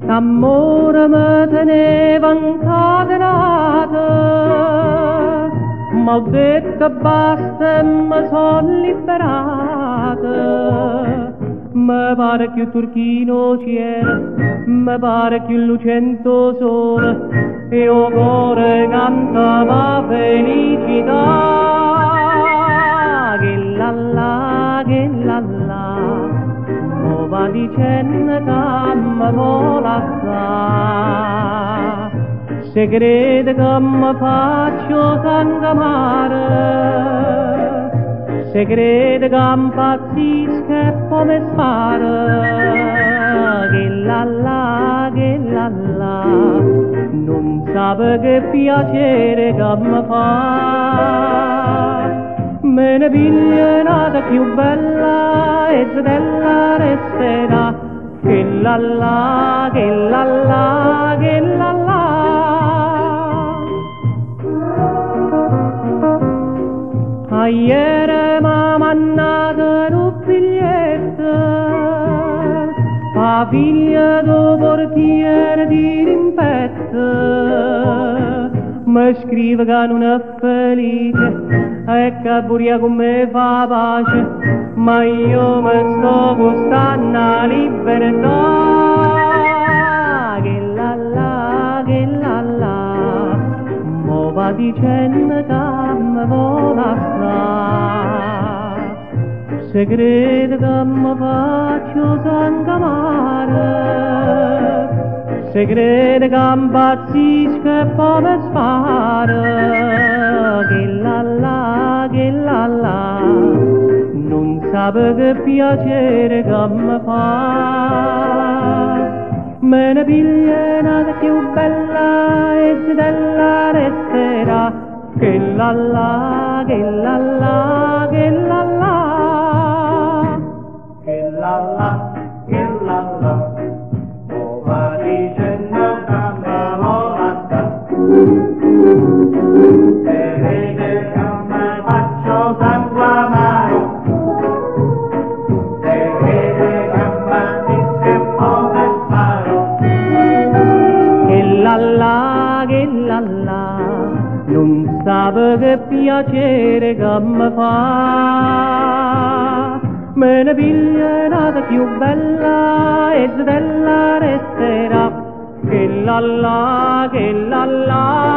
D'amore me teneva incatenata, m'ho detto basta e mi son liberata. Mi pare più turchino cielo, mi pare più lucento sole, e o cuore cantava felicità. Che la la, che la la, mo va dicendo che mi vola assai. Se crede che mi faccio sangamare, se crede che impazzisco e poi mi spara. Che la la, non sape che piacere che mi fa. Me ne piglia nata più bella e della resterà. Che la la, che la la, che la la. Ieri m'ha mandato un biglietto, la figlia del portiere di rimpetto. Mi scrive che non è felice e che pure con me fa pace, ma io mi sto gustando la libertà. Che la la, che la la, mo va dicendo che mi vola assai. Se crede che mi faccio sangamare, se crede che impazzisco e poi mi spara. Che la la, non sape che piacere che mi fa. Me ne piglia nata più bella e della resterà. Che la la, che la la, che la la. Che la la, che la la, oh va dicendo che mi vola se vede che mi faccio sangue amaro, se vede che mi dice e poi mi sparo. Che la la, non sape che piacere che mi fa. Me ne piglia nata più bella e della resterà. Che la la, che la la.